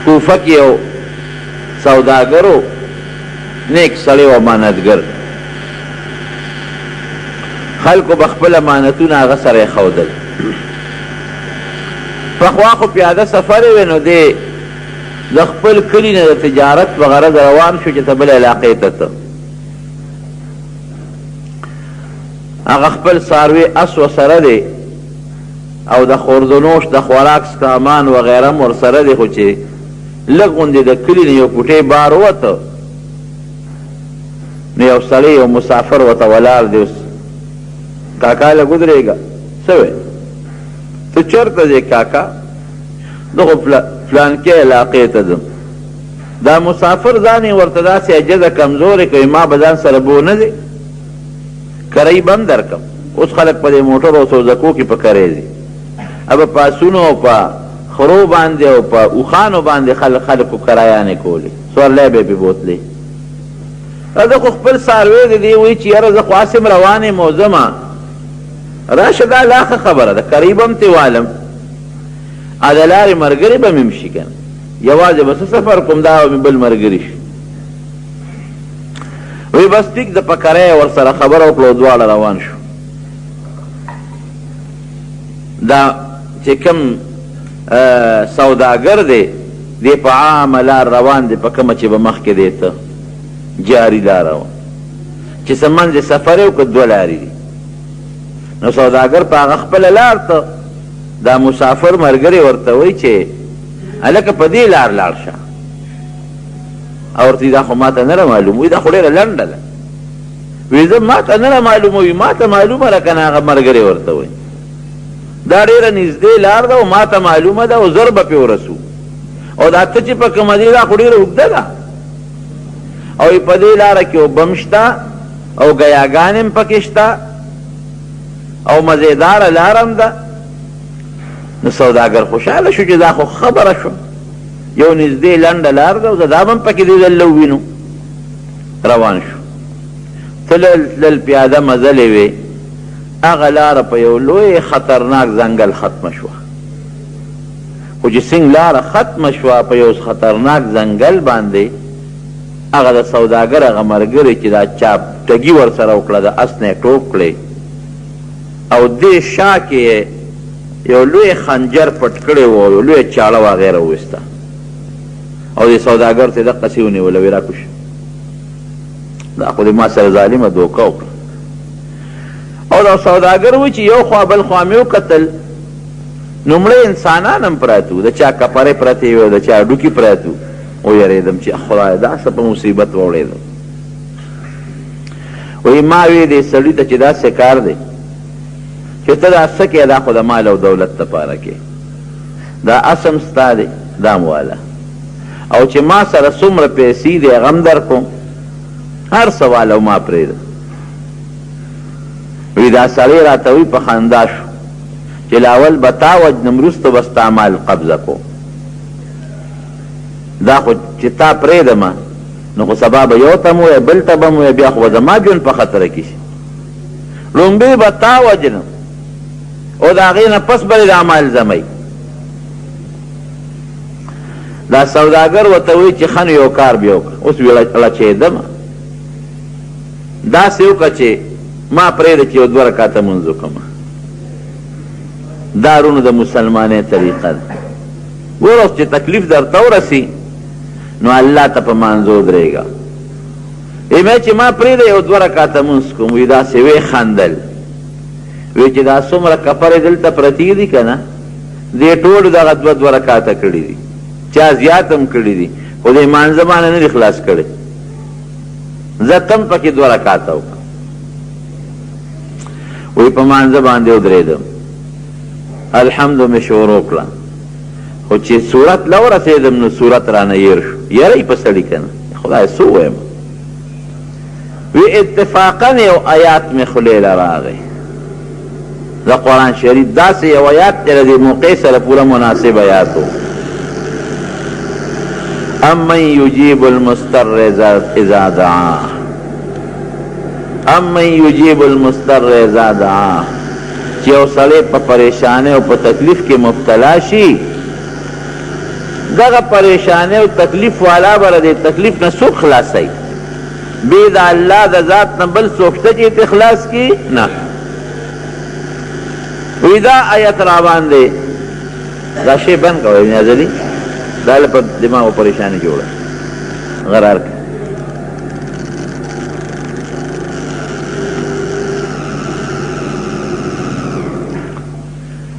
کوفه کې یو سوداګر و نیک سړی و امانتګر خلکو به خپل امانتونه هغه سره یې ښودل پخوا خو پیاده سفر وی نو دی د خپل کلي نه د تجارت په غرض روان شو چې ته بل علاقې ته ته هغه خپل څاروي اس ورسره دی او د خوردنوش د خوراک سامان وغیره م ورسره دی خو چې لږ غوندې د کلي نه یو کوټې بار ووته نو یو سړی یو مسافر ورته ولاړ دی اوس کاکا لږ ودرېږه څه وی ته چېرته ځې کاکا زه خو فلانکې علاقې ته ځم دا مسافر ځان یې ورته داسې عجزه کمزورې کوي ما به ځان سره بو نه ځې کرۍ به هم درکم اوس خلک په دې موټرو او سوزکو کې په کرۍ ځي ابه په اسونو او په خرو باندې او په اوښانو باندې خلکو کرایانې کولې سورلی به یې پې بوتلې زه خو خپل څاروی دی دی وایي چې یاره زه خو هسې روان یم او ځمه راشه دا لا ښه خبره ده کرۍ به هم ترې والم د لارې ملګري به مې شي که نه یوازې به څه سفر کوم دا به مې بل ملګري شي وی بس ټیک د په کرۍ ورسره خبره وکړه او دواړه روان شو دا چې کوم سوداګر دی دی په عامه لار روان دی په کومه چې به مخکې دی ته جاري لاره وه چې څه منځ سفر یې وکړه دوه لارې دي نو سوداګر په هغه خپله لار ته دا مسافر ملګری ورته وایي چې هلکه په دې لار لاړ شه او ورته دا خو ماته نه معلوم وي دا خو ډېره لنډه ده وایي زه ماته نه معلومه وي ماته معلومه ده که نه هغه ملګری ورته وایي دا ډېره نږدې لار ده او ماته معلومه ده او زر به پرې ورسو او دا ته چې په کومه دی دا خو ډېره اوږده ده او په دې لاره کې اوبه هم شته او ګیاګانې هم پکې شته او مزیداره لار هم ده نو سوداګر خوشحاله شو چې دا خو خبره شو یو نږدې لنډه لار ده او زه دا به هم پکې دې ځل ووینو روان شو تلل پیاده مزلې وې هغه لاره په یو لوی خطرناک ځنګل ختمه شوه خو چې څنګه لاره ختمه شوه په یو خطرناک ځنګل باندې هغه د سوداګر هغه ملګری چې دا چا ټګي ورسره وکړه د اس نه یې ټوپ کړی او دې شا کې یو لوی خنجر پټ کړی و یو لوی چاړه وغیره وویسته او دې سوداګر ته دقسې ونیوله ویې راکوش دا خو دې ما سره ظالمه دوکه وکړه او دا سوداګر وایي چې یو خوا بل خوا مې وکتل لومړی انسانان هم پراته وو د چا کپرې پرتې وې او د چا ډوکي پراته وو ویرېدم چې خدای دا څه په مصیبت واوړېدم وایي ما وی دې سړي ته چې داسې کار دی چې ته دا څه کې دا خو د مال او دولت دپاره کې دا اسم ستا دی دا مواله او چې ما سره څومره پیسې دی هغه هم در کوم هر څه واله ما پرېږده وی دا سړی راته وی په خندا شو چې لاول به تا وجنم وروسته به ستا مال قبضه کوم دا خو چې تا پرېږدمه نو خو سبا به یو ته م ووایه بل ته به م ووایه بیا خو به زما ژوند په خطره کې شي لومبې به تا وجنم او د هغې نه پس به دا مال زمی دا سوداګر ورته وایي چې ښه نو یو کار بیا وکړه اوس لچېدمه داسې وکړه چې ما پرېږده چې یو دوه رکاته لمونځ وکړمه دا رونو د مسلمانۍ طریقه ده ګوره اوس چې تکلیف درته ورسي نو الله ته په مانځو درېږه ایمه چې ما پرېږده یو دوه رکاته لمونځ کوم وایي داسې ویې خندل وی چې دا څومره کفرې دلته پرتې دي که نه دې ټولو دغه دوه رکاته کړي دي چا زیات هم کړي دي خو د مانځه باندې نه دي خلاص کړی زه تم پکې دوه رکاته وکړم وی په مانځه باندې ودرېدم الحمد مې شروع کړه خو چې صورت له ورسېدم نو صورت رانه هېر شو یری په سړي که نه خدای څه ووایم وی اتفاقا یو آیات مې خولې له راغی د قرآن شریف داسې یو آیات دی د دې موقع سره پوره مناسب آیات و امن یجیب المضطر اذا دعاه امن یجیب المضطر اذا دعاه چې یو سړی په پریشانۍ او په تکلیف کې مبتلا شي دغه پریشانی او تکلیف والا به د تکلیف نه څوک خلاصوي؟ بې د الله د ذات نه بل څوک شته چې اخلاص کی؟ نه. وی دا آیت را باندې دا شی بند کوئ ابن ازلی، دا له په دماغ پریشانی جوړه غرار کړي.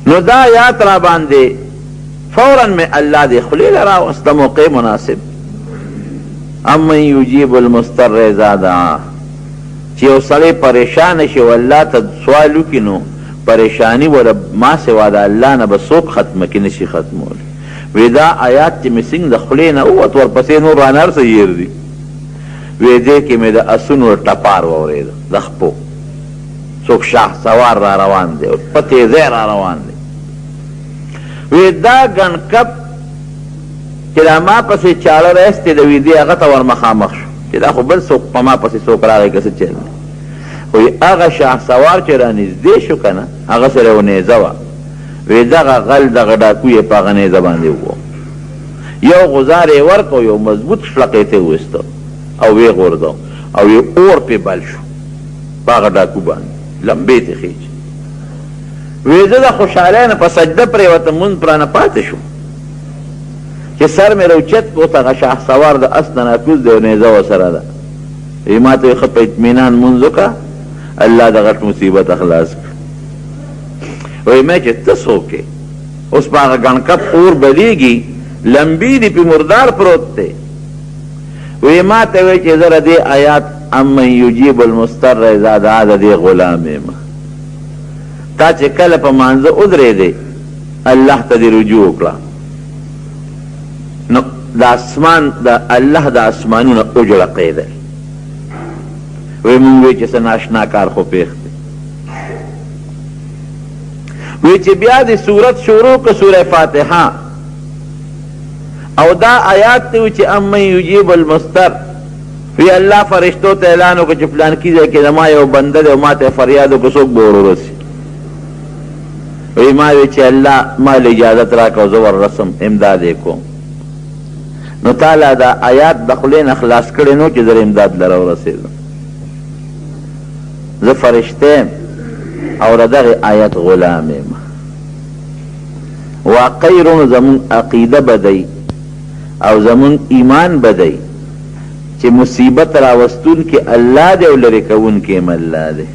نو دا آیات را باندې فوراً میں اللہ دے خلی لرا وسط موقع مناسب. امن یجیب المضطر اذا دعا، چې یو سړی پریشان شي او الله ته سوال وکړي نو پریشانی ولا ما سوا د الله نه به څوک ختمه کې نشي ختمولی. وی دا آیات چې مې څنګه د خولې نه ووت ورپسې نور رانه هر څه هېر دي. وی دې کې مې د اسونو ټپار واورېده د خپو، څوک شاه سوار را روان دی او په تیزۍ را روان دی. وی دا ګنکپ چې دا ما پسې چاړه رایستې ده وی دې هغه ته ور مخامخ شو چې دا خو بل څوک په ما پسې څوک راغی که څه چل دی. وی هغه شاه سوار چې را نږدې شو که نه هغه سره یو نیزه وه. وی دغه غل دغه ډاکو یې په هغه نیزه باندې وو، یو غزار یې ورکړو، یو مضبوط شلقې ته وویسته او ویې غورځو او یې اور پې بل شو په هغه ډاکو باندې لمبې ته خیچ. وی زه د خوشحالۍ نه په سجده پرېوتم، مونځ پرانه پاتې شو چې سر مې روچت کو ته هغه شاه سوار د اس نه ناکوز دی او نیزه ورسره ده. وی ما ته وی ښه په اطمینان مونځ وکړه، الله د غټ مصیبت اخلاص کړ. وی مې چې ته څوک یې؟ اوس په هغه ګڼکپ اور بلیږي، لمبي دي پې مردار پروت دی. وی ما ته وی چې زه د دې آیات امن یجیب المضطر اذا دعا د دې غلام یم. تا چې کله په مانځه ودرېدې الله ته دې رجوع وکړه نو د اسمان د الله د اسمانونه وجړقېدل. وی مونږ وی چې څه ناشنا کار خو پېښ دی. وی چې بیا د صورت شروع که سوره فاتحه او دا آیات ته وی چې امن یجیب المضطر، وی الله فرشتو ته اعلان وکړه چې فلانکي ځای کې زما یو بنده دی او ما ته فریاد وکړه څوک به ورورسي. وی ما وی چې الله ما له اجازت راکړه او زه وررسم امداد یې کوم. نو تعالی دا آیات د خولې نه خلاص کړی نو چې زه امداد لره ورسېدم. زه فرشته یم او د دغې آیت غلام یم. واقعي رونو زمونږ عقیده بدی او زمونږ ایمان بدی چې مصیبت راوستونکې الله دی او لرې کوونکې هم الله دی،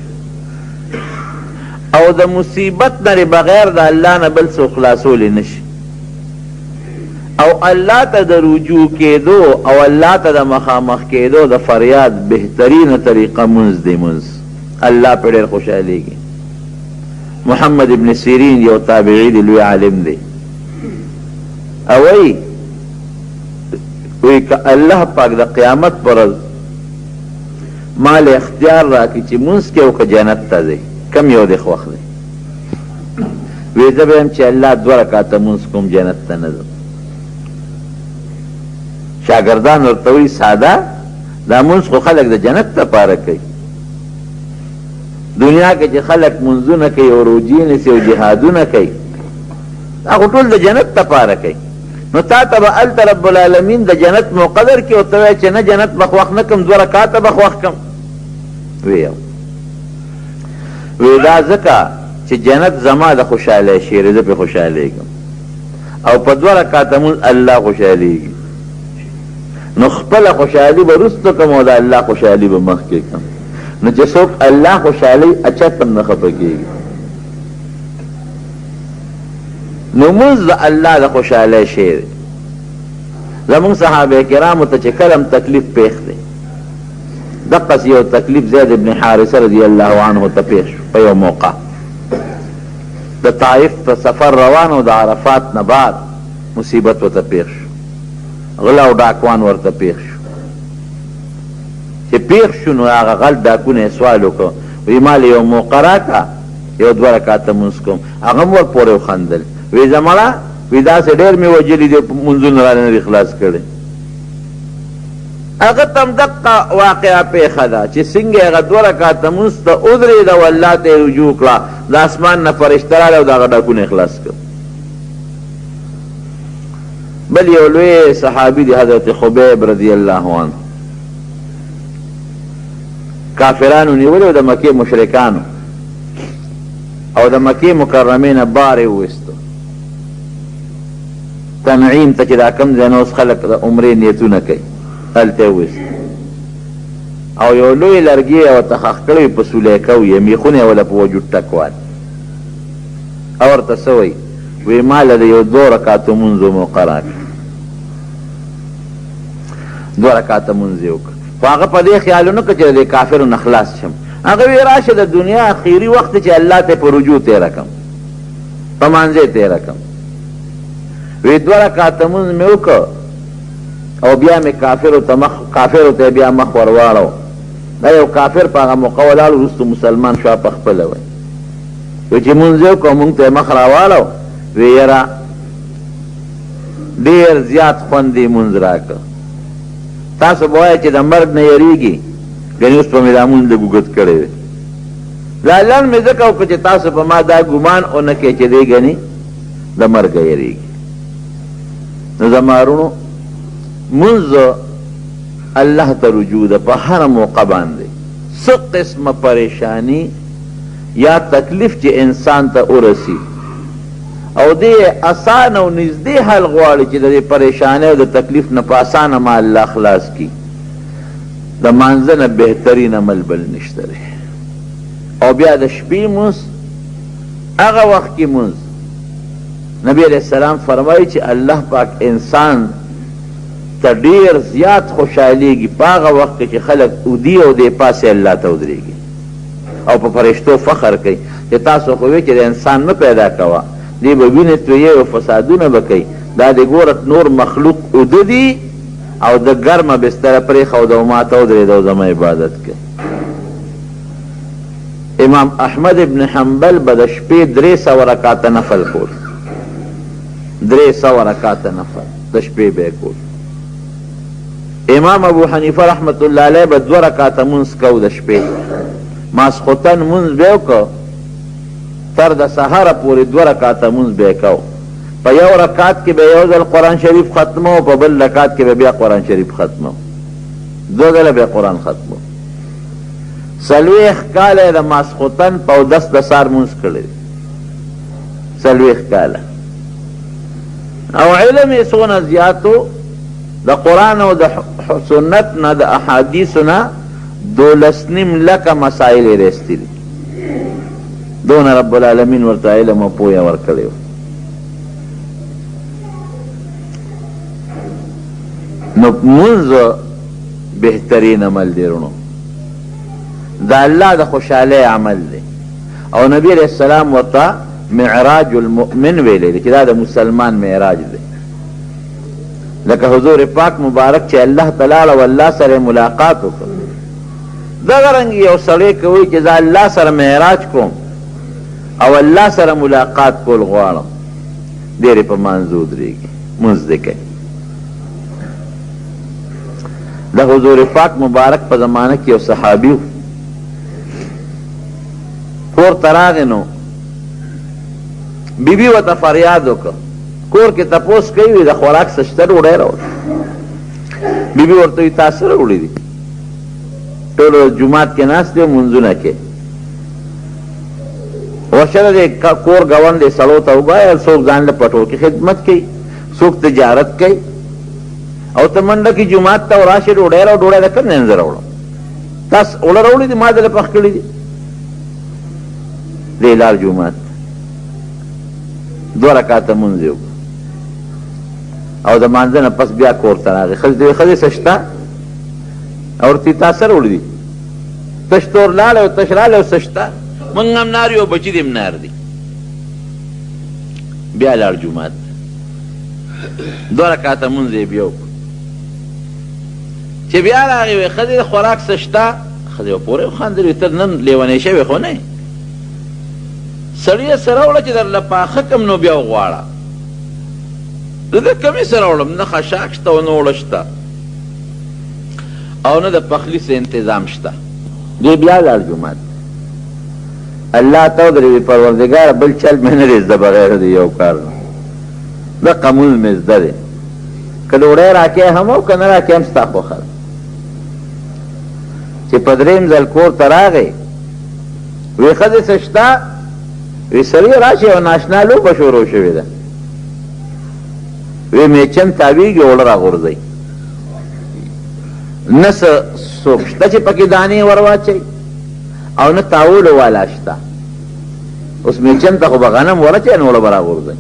او د مصیبت نه بغیر د الله نه بل څوک خلاصولی نشي. او الله ته د رجوع کېدو او الله ته د مخامخ کېدو د فریاد بهترینه طریقه منځ دی. منځ الله پې ډېر خوشحالېږي. محمد ابن سیرین یو تابعی دی، لوی عالم دی، او وی که الله پاک د قیامت پر ورځ ما له اختیار راکړي چې منځ کې او که جنت ته ځئ کم یو دی خوښ دی؟ وی زه به یم چې الله 2 رکعته منځ کوم جنت ته نه ځم. شاګردان ورته وایي ساده دا منځ خو خلک د جنت دپاره کوي. دنیا کې چې خلک منځونه کوي او روجې نیسي او جهادونه کوي دا خو ټول د جنت دپاره کوي. نو تا ته به هلته رب العالمین د جنت مقدر کړي او ته وایې چې نه جنت به خوښ نه کړم 2 رکعته به خوښ کړم. وی دا ځکه چې جنت زما د خوشحالی شی دی، زه پې خوشحالیږم او په 2 رکعته مونځ الله خوشحالیږي. نو خپله خوشحالي به وروسته کړم او د الله خوشحالي به مخکې کړم. نو چې څوک الله خوشحالي اچت هم نه خفه کېږي. نو مونځ د الله د خوشحالی شی دی. زمونږ صحابه کرامو ته چې کله هم تکلیف پېښ دی، دقس یو تکلیف زید ابن حارثه رضی الله عنه ته پېښ شو په یو موقع. د طائف ته سفر روان او د عرفات نه بعد مصیبت ورته پېښ شو، غلا او ډاکوان ورته پېښ شو. چې پېښ شو نو هغه غل ډاکونه یې سوال وکړو، وی ما له یو موقع راکړه یو 2 رکعته مونځ کوم. هغه هم ورپورې وخندل، وی زه مړه وی داسې ډېر مې وجلي دي مونځونه رانه نه دي خلاص کړی. هغه ته هم دقه واقعه پېښه ده چې څنګه هغه 2 رکعته مونځ ته ودرېده او الله ته یې رجوع کړه، د اسمان نه فرشته راغله او د هغه ډاکونه یې خلاص کړه. بل یو لوی صحابي دی حضرت خبیب رضی الله عنه کافرانو نیولو د مکې مشرکانو او د مکې مکرمې نه بار یې وویستو تنعیم ته چې دا کوم ځای نه اوس خلک د عمرې نیتونه کوي هلته یې وویست او یو لوی لرګي یې ورته ښخ کړی په سولیکه یې میخونه یې وله په وجود ټکوال او ورته څه وایي وی ماله د یو 2 رکعاتو مونځ موقع راکړه 2 رکعاته مونځ یې وکړه خو هغه په دې خیال ونه کړه چې د کافرو نه خلاص شم هغه وی راشه د دنیا اخیري وخت چې الله ته په رجوع تېره کړم په مانځې تېره کړم وی 2 رکعاته مونځ مې وکړه او بیا مې کافرو ته بیا مخ ور واړو دا یو کافر په هغه موقع ولاړ وروسته مسلمان شو په خپله وی وی چې مونځ یې وکړو مونږ ته یې مخ راواړو وی یاره ډېر زیات خوند یې مونځ راکړه تاسو به وایئ چې د مرګ نه یریږي ګنې اوس به مې دا مونځ لږ اوږد کړی دی لاعلاً مې ځکه وکړه چې تاسو په ما دا ګمان ونه کړئ چې دی ګنې د مرګه یریږي نو زما وروڼو مونځ الله ته رجوع ده په هره موقع باندې څه قسمه پریشانی یا تکلیف چې انسان ته ورسي او دې اسان او نږدې حل غواړي چې د دې پریشانۍ او د تکلیف نه په اسانه ما الله خلاص کړي د مانځه نه بهترین عمل بل نشته دی او بیا د شپې مونځ هغه وخت کې مونځ نبی علیہ السلام فرمایي چې الله پاک انسان ته ډېر زیات خوشحالیږي په هغه وخت کې چې خلک اودي او دې پاسې الله ته ودرېږي او په فرشتو فخر کوي چې تاسو خو وی چې د انسان نه پیدا کوه دی به وینې تویې او فسادونه به کوي دا د ګوره نور مخلوق اوده دي او د ګرمه بستره پرېښوده او ما ته ودرېده او زما عبادت کوي امام احمد ابن حنبل به د شپې 300 رکعاته نفل کول 300 رکعاته نفل د شپې به یې کول امام ابو حنیفه رحمت الله علیه به 2 رکعاته مونځ کو د شپې ماسخوتن مونځ به وکړو تر د سهاره پورې 2 رکعاته مونځ به یې کو په یو رکعت کې به یو ځل قرآن شریف ختمو او په بل رکعت کې به بیا قرآن شریف ختمو 2 ځله به قرآن ختمو 40 کاله د ماسخوتن په اودس د سهار مونځ کړی 40 کاله او علم یې څونه زیاتو د قرآن او د سنت نه د احادیثو نه 12.5 لکه مسائل یې رایستلي دونه رب العالمین ورته علم او پوهه ورکړی و نو مونځ بهترین عمل دی رونو دا الله د خوشحالی عمل دی او نبی علیہ السلام ورته معراج المؤمن ویلی دی چې دا د مسلمان معراج دی لکه حضور پاک مبارک چې الله تعالی او الله سره ملاقات وکړ دغه رنګ یو سړی کوي چې زه الله سره معراج کوم او الله سره ملاقات کول غواړم ډېرې په مانځه ودرېږي مونځ دې کوي د حضور پاک مبارک په زمانه کې یو صحابي کور ته راغی نو بیبي ورته فریاد وکړ کور کې تپوس کوي د خوراک څه شته ډوډۍ راوړه بیبي ورته وایي تا څه راوړي دي ټول جومات کې ناست دی مونځونه کوي ورشه د کور ګاونډ دی سړو ته وګوره څوک ځان له پټو کې خدمت کوي څوک تجارت کوي او ته منډه کې جومات ته وراشې ډوډۍ راوړه ډوډۍ د کوم ځای نه زه راوړم تاسو اوړه راوړي دي ما دله پخ کړي دي دی لاړ جومات 2 رکعاته مونځ یې وکړ او د مانځه نه پس بیا کور ته راغی ښځې ښځې څه شته او ورته تا څه راوړي دي تش تور لاړی او تش رالی او څه شته مونږ هم نار یو بچي دې هم نار دي بیا لاړ جومات 2 رکعاته مونځ یې بیا وکړ چې بیا راغی وی ښځې خوراک څه شته ښځې پورې وخندلې ته نن لیونی شوې خو نه سړیه څه راوړه چې درله پاخه کم نو بیا وغواړه زه د کمې څه راوړم نه خشاک شته او نه اوړه شته او نه د پخلي څه انتظام شته دی بیا لاړ جومات الله ته ودرېږي پروردګاره بل چل مې نه دی زده بغیر د یو کار نه دقه مونځ مې زده دی که ډوډۍ راکې هم او که نه راکې هم ستا خوښه ده. چې په درېیم ځل کور ته راغی وی ښځې څه شته؟ وی سړي راشي یوه ناشنا لوبه شروع شوې ده. وی میچن تاویږي اوړه راغورځوي، نه څوک شته چې پکې دانې ور واچوي او نه تاولو والا شته. اوس میچن ته خو به غنم ورچوي نو اوړه به راغورځوي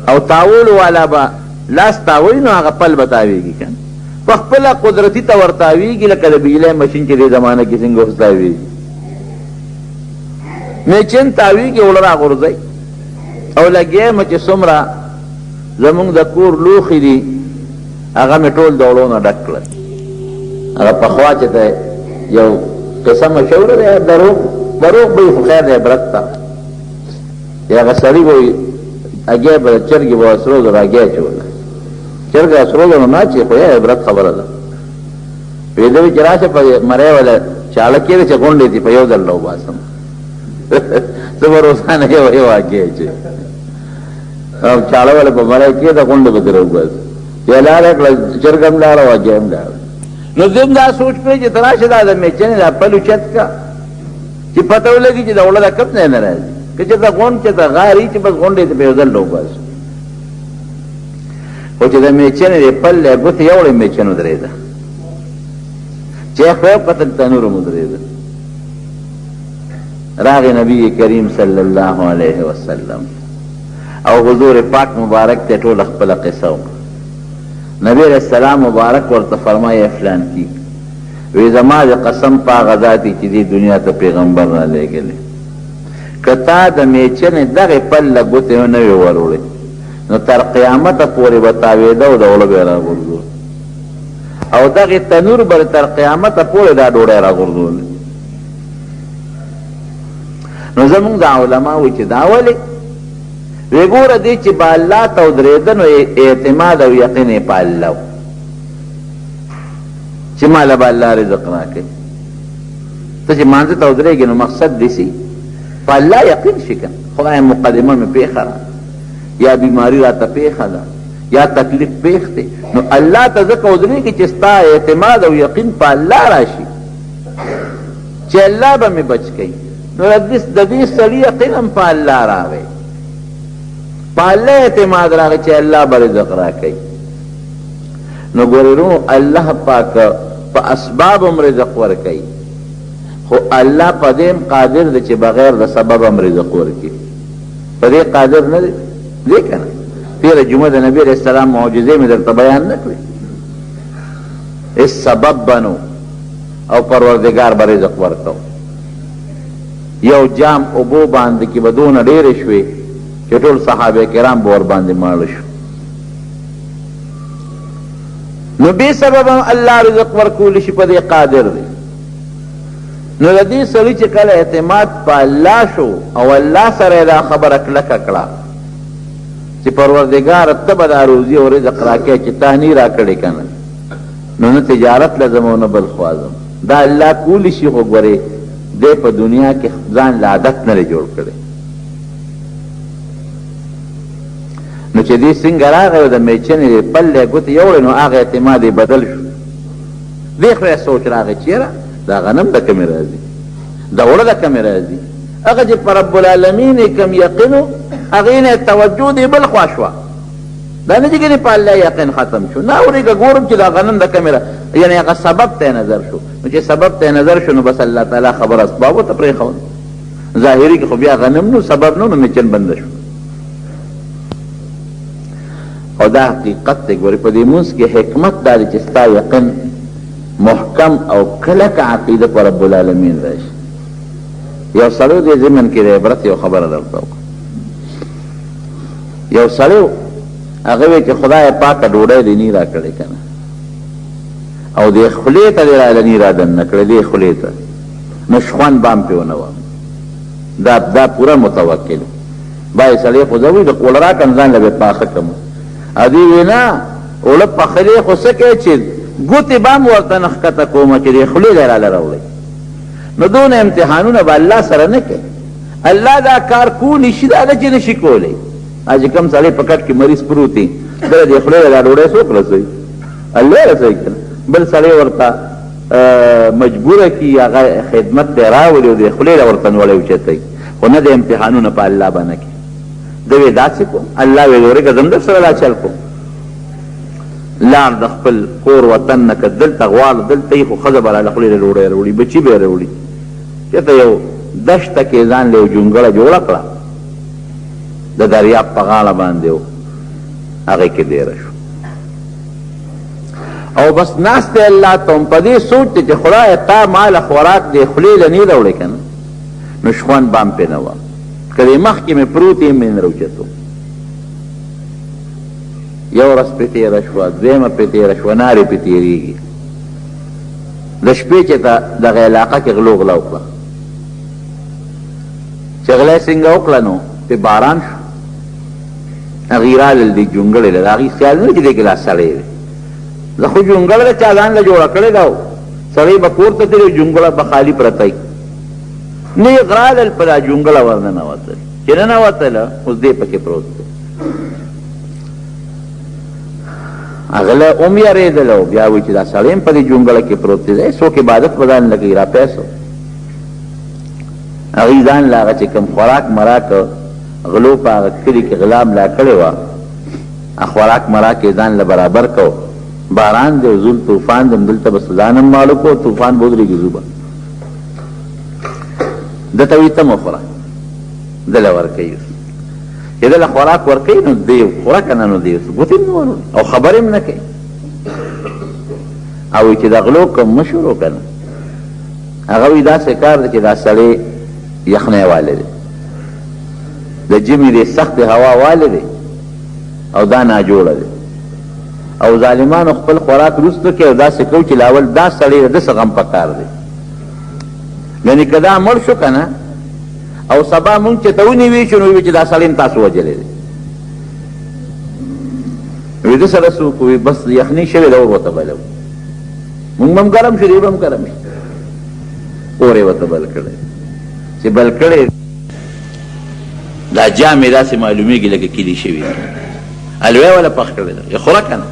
او تاولو والا به لاس تاوي نو هغه پل به تاویږي که په خپله قدرتي ته ور تاویږي لکه د بجلی مشین چې دې زمانه کې څنګه اوس تاویږي. میچن تاویږي اوړه راغورځوي او لګیا یم چې څومره زمونږ د کور لوښي دي هغه مې ټول د اوړو نه ډک کړل. هغه پخوا چې ته یو قصه مشهوره دی دروغ به وي خو خیر دی عبرت ته. هغه سړي به وي هګۍ به د چرګې به سرو زرو هګۍ اچوله، چرګه سرو زرو نه اچوي خو یا عبرت خبره ده. ویده وي چې راشه په مرۍ وله چاړه کېږي چې غونډې دي په یو ځل راوباسم زه به روزانه یو هګۍ اچوي او چاړه وله په مرۍ کېږده غونډې به ترې راوباسم. یا لاره کړه چرګ هم لاړه او هګۍ هم لاړه. نو زم دا سوچ کړی چې ته راشه دا د میچنې دا پل اوچت کا چې پته ولګي چې د اوړه دا کم ځای نه راځي. که چېرته غونډ چې ته غاري چې بس غونډې ته په یو ځل راوباسو. خو چې د میچنې د پل دی ګوتې یوړې میچن ودرېده چې خو یې قتل تنور هم ودرېده. راغی نبی کریم صلی الله علیه وسلم او حضور پاک مبارک ته ټوله خپله قصه وکړه. نبی علیہ السلام مبارک ورته فرمایي فلان کی وی زما د قسم په هغه ذات چې دې دنیا ته پیغمبر را لېږلی که تا د میچنې دغې پل له ګوتې نه وې وروړې نو تر قیامته پورې به تاوېده او د اوړه به یې راغورځول او دغې تنور به تر قیامته پورې دا ډوډۍ راغورځولې. نو زمونږ د علما وایي چې دا ولې؟ وی ګوره دی چې با الله ته ودرېده نو اعتماد او یقین یې په الله و چې ماله به الله رزق راکوي. ته چې مانځه ته ودرېږې نو مقصد داسې په الله یقین شي که خدای مقدمه مې پېښه ده یا بیماري راته پېښه ده یا تکلیف پېښ دی نو الله ته ځکه ودرېږي چې ستا اعتماد او یقین په الله راشي چې الله به مې بچ کوي. نو د دې سړي یقین هم په الله راغی، په الله اعتماد راغی چې الله به رزق راکوي. نو ګورې الله پاک په اسباب هم رزق ورکوي خو الله په دې هم قادر دی چې بغیر د سبب هم رزق ورکوي. په دې قادر نه دی دی که نه؟ تېره جمعه د نبي علیه السلام معجزې مې درته بیان نه کړې. هېڅ سبب به نو او پروردګار به رزق ورکو. یو جام اوبو باندې کې به دونه ډېرې شوې چې ټول صحابه کرام به ورباندې ماړه شو. نو بې سبب هم الله رزق ورکولی شي، په دې قادر دی. نو د دې سړي چې کله اعتماد په الله شو او الله سره دا خبره کلکه کړه چې پروردګار ته به دا روزي او رزق راکړې چې تا نه راکړې که نه نو نه تجارت لازم او نه بل خوا ځم. دا الله کولی شي خو ګورې دی په دنیا کې ځان له عادت نه دی جوړ کړی. نو چې دې څنګه راغی او د میچنې پل یې ګوتې یوړې نو هغه اعتماد یې بدل شو. دې خو یې سوچ راغی چېره دا غنم د کمې راځي، دا اوړه د کمې راځي. هغه چې په رب العالمین یې کم یقین و هغې نه توجه دې بل خوا شوه. دا نه چې ګنې په الله یقین ختم شو، نه اورېږه ګورم چې دا غنم د کمې یعنې هغه سبب ته نظر شو. نو چې سبب ته نظر شو نو بس الله تعالی خبر اسبابو ته پرېښول. ظاهري کې خو بیا غنم نو سبب نو میچن بنده شو. او دا حقیقت دی. ګورې په دې مونځ کې حکمت دا دی چې ستا یقین محکم او کلک عقیده په رب العالمین راشي. یو سړی دې ضمن کې د عبرت یو خبره درته وکړه. یو سړی هغه وی چې خدای پاکه ډوډۍ دې نه راکړې که نه او دې خولې ته دې راله نه رادننه کړې دې خولې ته نو شخوند به هم پې ونه وم. دا پوره متوکل بای سړی خو زه وی د اوړه راکړم ځان له به پاخه کړم. ادي وی نه اوړه پخلی خو څه کوې چې ګوتې به هم ورته نه ښکته کومه چې دې خولې دې راله راوړئ. نو دونه امتحانونه به الله سره نه کوي. الله دا کار کولی شي دا ده چې نشي کولی. چې کوم سړی په کټ کې مریض پروت دی بله دې خولې له دا ډوډۍ څوک رسوي؟ الله رسوي که نه. بل سړی ورته مجبوره کي هغه خدمت دی راولي او دې خولې له ورته نوړی اوچتوي، خو نه د امتحانونه په الله باندې کوي. ده وی داسې کوم، الله وی ورېږه زم در سره دا چل کوم. لاړ د خپل کور وطن نه که دلته غواړه دلته یې، خو ښځه به راله خولې له ډوډۍ راوړي، بچي به یې راوړي. چېرته یو دشته کې ځان له یو جونګړه جوړه کړه، د دریاب په غاړه باندې و، هغې کې دیره شو. او بس ناست دی الله ته هم په دې سوچ دی چې خدایه تا ماله خوراک دې خولې له نه راوړې که نه، نو شخوند به هم پرې نه وه، که دې مخکې مې پروت یې مې نه راوچتو. یو ورځ پرې تېره شوه، دویمه پرې تېره شوه، نارې پرې تېرېږي. د شپې چې دغه علاقه کې غلو غلا وکړه، چې غلا یې څنګه وکړه نو پې باران شو، هغې رالل دې جونګړې له، د هغې خیال نه چې دې کې لا سړی دی. زه خو جونګړه د چا ځان له جوړه کړې ده، سړی به کور ته تللی، جونګړه به خالي پرته وي. نیغ رالل په دا جونګړه ورننوتل، چې ننوتله اوس دې پکې پروت دی. هغه له هم یارېدله او بیا وایي چې دا سړی هم په دې جونګړه کې پروت دی، څوک عبادت به ځان لګوي را پیسو. هغې ځان له هغه چې کوم خوراک مراک غلو په هغه کلي کې غلا ملا کړې وه، خوراک مراک یې ځان له برابر کو. باران دی او زول طوفان دی، دلته به ځان هم مالو کو، طوفان به ودرېږي زو به ده ته وایي ته مه خوره، دله ورکوي. چې دله خوراک ورکوي نو دی خوره که نه، نو دی ګوتې هم نه وروړي او خبرې هم نه کوي. او وایي چې د غلو کوم مه شروع که نه. هغه وایي داسې کار دی چې دا سړی یخنی والی دی، د ژمي دی سخت هوا والی دی، او دا ناجوړه دی. او ظالمانو خپل خوراک وروسته کوي، او داسې کوي چې لاول دا سړی د څه غم په کار دی. یعنې که دا مړ شو که نه، او سبا مونږ چې ته ونیوي شو نو وایي چې دا سړی هم تاسو وجلی دی. وایي ده سره څوک وایي بس یخني شوې ده، اور ورته بلو، مونږ به هم ګرم شو، دی به هم ګرم شي، اور یې ورته بل کړی. چې بل کړی دا جامې داسې معلومېږي لکه کلي شوي، الوی ولا پخ کړی ده، یې خوره که نه،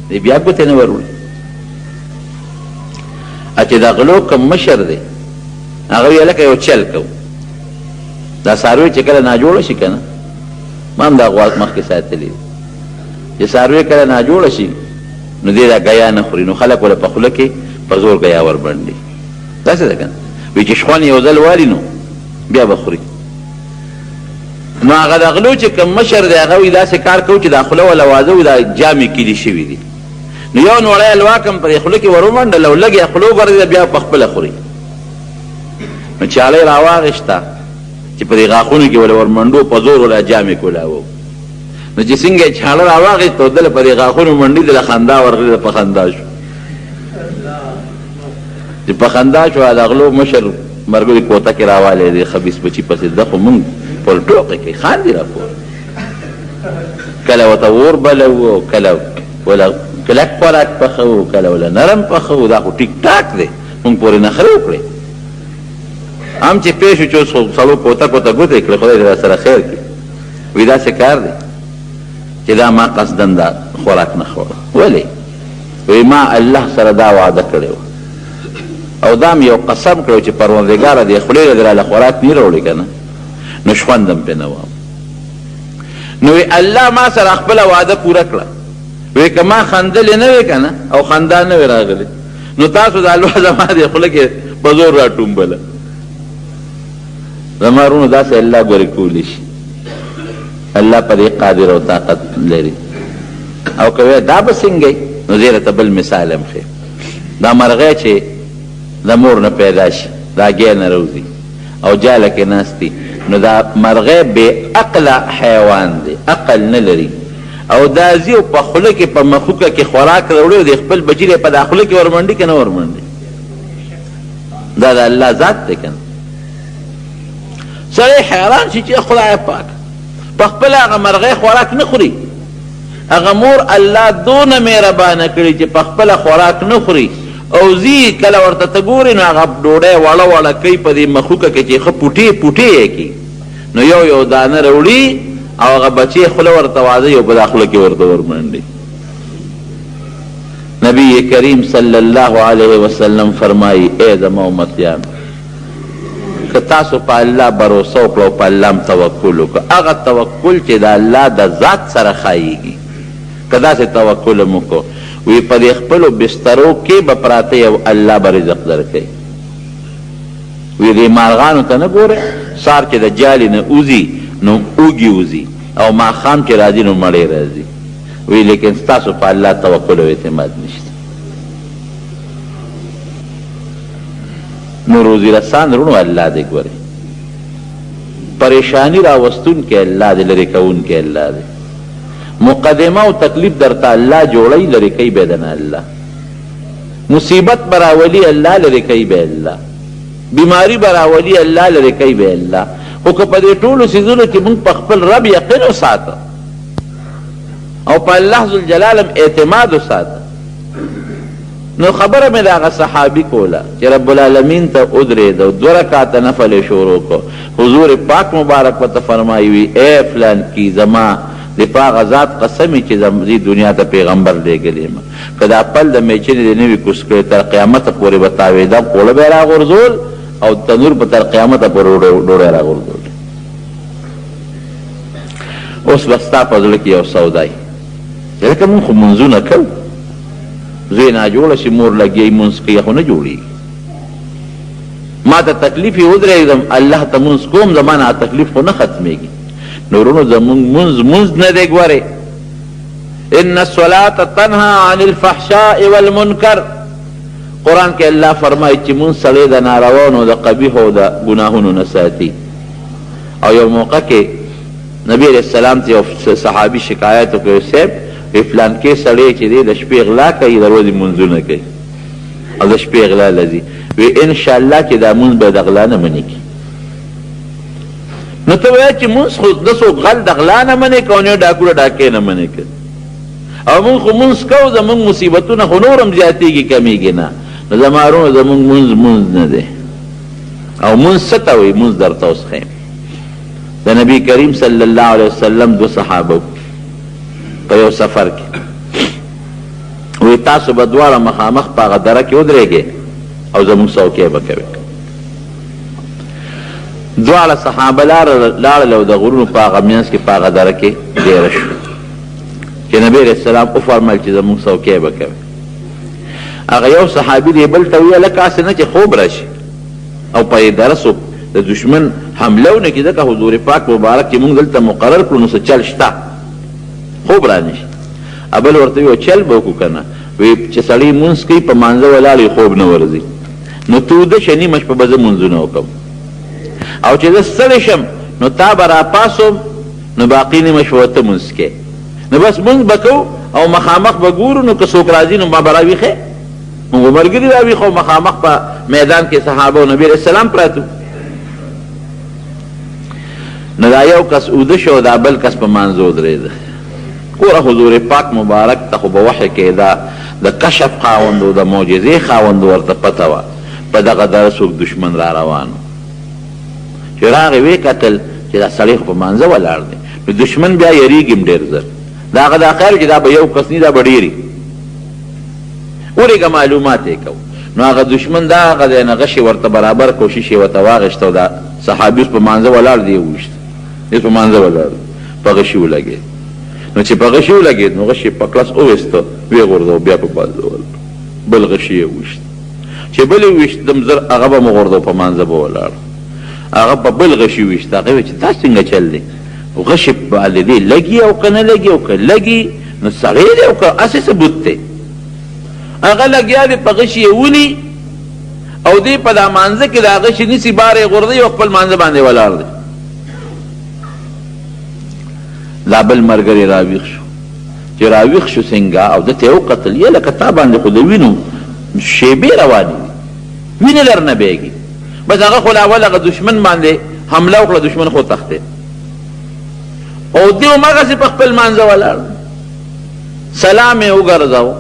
دی بیا ګوتې نه وروړي. چې دا غلو کوم مشر دی، هغه ویې لکه یو چل کو، دا څاروی چې کله ناجوړه شي که نه، ما هم دا غوا مخکې ساتلي دي، چې څاروی کله ناجوړه شي نو دی دا ګیا نه خوري، نو خلک وله په خوله کې په زور ګیا وربنډي. داسې ده که نه، وایي چې شخوان یو ځل والي نو بیا به خوري. نو هغه د غلو چې کوم مشر دی، هغه وایي داسې کار کوو چې دا خوله وله وازه وي، دا جامې کلي شوي دي. نو یو نوړی الواک هم پرې خوله کې ور ومنډل او لږ یې خوله وګرځېده، بیا په خپله خوري. نو چاړی را واغېسته چې په دې غاښونو کې وله ور منډو، په زور وله جامې کولاوه. نو چې څنګه یې چاړه را واغېسته او دله په دې غاښونو منډي، دله خندا ورغلې، په خندا شو. چې په خندا شو، د غلو مشر مرګلي کوټه کې راوالی دی، خبیث بچي پسې ده، خو مونږ پل ټوقې کوي، خاندي را پور. کله ورته اور بلوو، کله وله کلک خوراک پخوو، کله وله نرم پخوو، دا خو ټیک ټاک دی، مونږ پورې نخرې وکړې. هم چې پېښ شو چې سړو کوته کوته ګوتې کړې، خدای دې راسره خیر کړي. وایي داسې کار دی چې دا ما قصدن دا خوراک نه خوړه. ولې؟ وایي ما الله سره دا وعده کړې وه، او دا م یو قسم کړو چې پروردګاره دې خولې له دراله خوراک نه راوړي که نه، نو شخوند هم پرې نه وم. نو الله ما سره خپله وعده پوره کړه. وایي که ما خندلې نه وې که نه، او خندا نه وې راغلې، نو تاسو دا لوه زما دې خوله کې په زور را ټومبله. زما ورونو داسې الله ګورې کولی شي، الله په دې قادر او طاقت لري. او که وایي دا به څنګه نو زه درته بل مثال هم ښیم. دا مرغۍ چې د مور نه پیدا شي، دا ګی نه روزي او جاله کې ناستي، نو دا مرغۍ بې عقله حیوان دی، عقل نه لري، او دا ځي او په خوله کې په مخوکه کې خوراک راوړي، او د خپل بچي په دا خوله کې ورمنډي که نه ورمنډي. دا د الله ذات دی که نه. سړی حیران شي چې خدای پاک په خپل هغه مرغۍ خوراک نه خوري، هغه مور الله دونه مهربانه کړي چې په خپله خوراک نه خوري، او ځي کله ورته ته ګورې نو هغه ډوډۍ وړه وړه کوي په دې مخوکه کې چې ښه پوټې پوټې یې کړي، نو یو یو دانه راوړي او هغه بچی خوله ورته واځي او په داخله کې ورته ورمنډي. نبی کریم صلی الله علیه وسلم فرمایي اے زما امتیان که تاسو په الله باور وکړو په الله توکل وکړو هغه توکل چې د الله د ذات سره خایيږي که داسې توکل مو وکړو وی په خپلو بسترو کې به پراته یو الله به رزق درکوي. وی دې مارغانو ته نه ګوره سار چې د جالې نه اوځي نو اوږي اوځي او ماښام چې راځي نو مړی راځي. وی لیکن ستاسو په الله توکل او اعتماد نشته. نو روزي رسان رونو الله دې ګوره پریشانی راوستون کې الله دې لرې کوون کې الله دې مقدمه او تکلیف درته الله جوړی لرې کوي به دنه الله مصیبت براولی الله لرې کوي به الله بیماری براولی الله لرې کوي به الله. خو که په دې ټولو څیزونو کې موږ په خپل رب یقین وساته او په الله ذوالجلال اعتماد وساته نو خبره مې د هغه صحابي کوله چې رب العالمین ته ودرېد او 2 رکعاته نفل یې شروع کړو. حضور پاک مبارک ورته فرمایي وي اے فلان کی زما د په هغه ذات قسم چې دې دنیا ته پیغمبر لېږلی یم که دا پل د میچنې دې نه وي کوز کړی تر قیامته پورې به تاوېده خوله به یې راغورځول او تنور به تر قیامته پورې ډوډۍ راغورځول. اوس به ستا په زړه کې یو سودای لکه مونږ خو منځونه کوو زوی ناجوړه شي مور لګي مونځ کوي خو نه جوړېږي. ما ته تکلیف یې ودرېږدم الله ته مونځ کوم زما نه تکلیف خو نه ختمېږي. نورونو زمونږ مونځ نه دی ګورې ان الصلاة تنهى عن الفحشاء والمنکر. قرآن کې الله فرمایي چې مونځ سړی د نارواونو د قبیحو د ګناهونو نه ساتي. او یو موقع کې نبی علیہ السلام ته یو صحابي شکایت وکړ صاحب فلان کې سړی چې دی د شپې غلا کوي د ورځې مونځونه کوي او د شپې غلا لځي وی انشاءالله چې دا مونځ به د غلا نه منې کړي. نو ته وایه چې مونځ خو د څوک غل د غلا نه منې که او نه ډاکو ډاکې نه منې که او مونږ خو مونځ کوو زمونږ مصیبتونه خو نور هم زیاتېږي کمیږي نه. نو زما وروڼو زمونږ مونځ نه دی او مونځ څه ته وایي مونځ درته اوس ښیم. د نبی کریم صلی الله علیه وسلم 2 صحابه په یو سفر کې وی تاسو به دواړه مخامخ په هغه دره کې ودرېږئ او زمونږ څوکۍ به کوئ. دواړه صحابه لاړل او د غرونو په هغه منځ کې په هغه دره کې ډېره شو چې نبی علیه السلام وفرمیل چې زمونږ څوکۍ به کوئ. هغه یو صحابي دی بل ته ویل لکه هسې نه چې خوب راشي او په دې دره څوک د دشمن حمله ونه کړي ځکه حضور پاک مبارک چې مونږ دلته مقرر کړو نو څه چل شته خوب را نشي. ابل ورته وی چل به وکړو که نه وی چې سړی مونځ کوي په مانځه ولاړ خوب نه ورځي نو تو د شني مشپه به زه مونځونه وکړم او چې زه ستړی شم نو تا به راپاسوم نو باقي نیمه شپه ته مونځ کې نو بس مونځ به کوو او مخامخ به ګورو نو که څوک راځي نو ما به راویښې مونږ به ملګري راویښو مخامخ په میدان کې صحابه او نبي علیه السلام پراتو. نو دا یو کس اوده شو دا بل کس په مانځه ودرېده. ګوره حضور پاک مبارک ته خو به وحی کېده د کشف خاوند و د معجزې خاوند ورته پته وه په دغه دره څوک دشمن را روان و چې راغې ویې کتل چې دا سړی خو په مانځه ولاړ دی نو دشمن بیا یریږي هم ډېر زر د هغه دا خیر چې دا به یو کس نه دا به ډېري ورېږه معلومات یې کوو نو هغه دشمن دا هغه دی نه غشې ورته برابر کوشش یې ورته واغېسته او دا صحابي اوس په مانځه ولاړ دی یې وویشته اوس په مانځه ولاړ په غشي ولګېد نو چې په غشي ولګېد نو غشي په کلاس وویسته ویې غورځو بیا په بازول بل غشي یې وویشت چې بل یې وویشتم زر هغه به مو غورځو په مانځه به ولاړ هغه په بل غشي وویشت هغه ویل چې دا څنګه چل دی غشي باندې دی لګي او که نه لګي او که لګي نو سړی دی او که هسې ثبوت دی هغه لګیا دی په غشي یې ولي او دی په دا مانځه کې د هغه شي نیسي بار یې غورځوي او خپل مانځه باندې ولاړ دی. دا بل ملګری راویښ شو چې راویښ شو څنګه او ده ته یې وکتل یې لکه تا باندې خو د وینو شیبې روانې دي وینې در نه بیږي بس هغه خو اول هغه دشمن باندې حمله وکړه دشمن خو تښتېد او دی هماغسې په خپل مانځه ولاړ سلام یې وګرځاو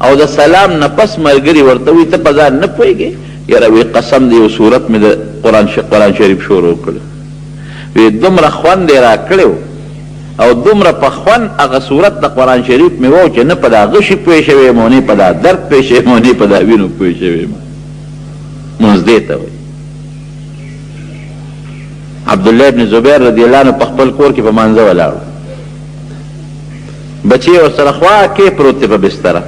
او د سلام نه پس ملګري ورته وایي ته په ځان نه پوهېږې یاره وی قسم دی یو صورت مې د قرآن شریف شروع کړو وی دومره خوند یې را کړی و او دومره په خوند هغه صورت د قرآن شریف مې و چې نه په دا غشي پوه شوی یم او نه په دا درد پوه شوی یم او نه په دا وینو پوه شوی یم. مونځ دې ته وایي. عبدالله ابن زبیر رضی الله عنه په خپل کور کې په مانځه ولاړ، بچی ورسره خوا کې پروت دی په بستره،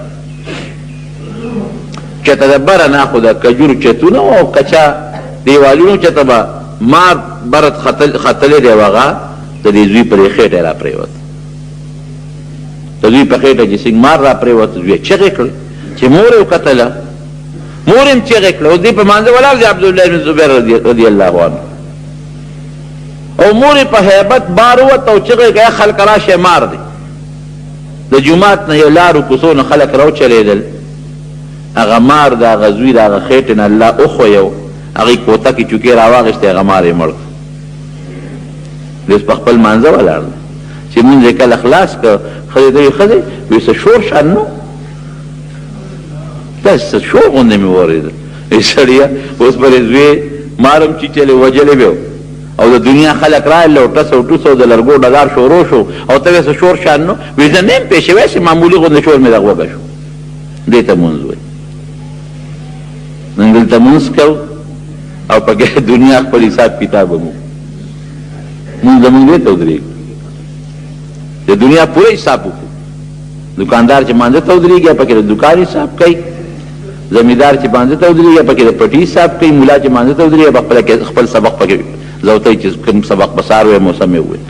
چېرته د بره ناخو د کجورو چتونه او کچا دیوالونو چېرته به مار برد ختلی دی هغه د دې زوی پرې خېټه را پرېوت، د زوی په خېټه چې سنګ مار را پرېوت، زوی چغې کړې چې مور یې وکتله، مور یې چغې کړه، اوس دې په مانځه ولاړ دی عبدالله بن زبیر رضی الله عنه، او مور یې په هیبت بار ووت او چغې کړه خلک راشئ مار دی. د جومات نه یو لارو کوڅو نه خلک راوچلېدل، هغه مار د هغه زوی د هغه خېټې نه الله وښویو، هغې کوټه کې چوکې راواغېستې، هغه مار یې مړ کړ. اوس په خپل مانځه ولاړ دی چې مونځ یې کله خلاص کړ، ښځې ته وایي ښځې وایي څه شور شان نو داسې څه شور غوندې مې واورېده. وایي سړیه اوس به دې زوی مارم چیچلې وجلې به او د دنیا خلک راغلل او ټس او ټوس او د لرګو ډګار شروع شو او ته وایې څه شور شان نو، وایي زه نه یم پېښ شوی، چې معمولي غوندې شور مې دغوږه شو. دې ته مونځ وایي. نن دلته مونځ کوو او پکې دنیا خپل حساب کتاب هم مونږ زمونږ دې ته ودرېږي، د دنیا پوره حساب وکړو. دکاندار چې مانځه ته ودرېږي پکې د دکان حساب کوي، زمیندار چې مانځه ته ودرېږي پکې د پټي حساب کوي، ملا چې مانځه ته ودرېږي خپل سبق پکې زوتی چې کوم سبق به سهار وی موسم یې وویل.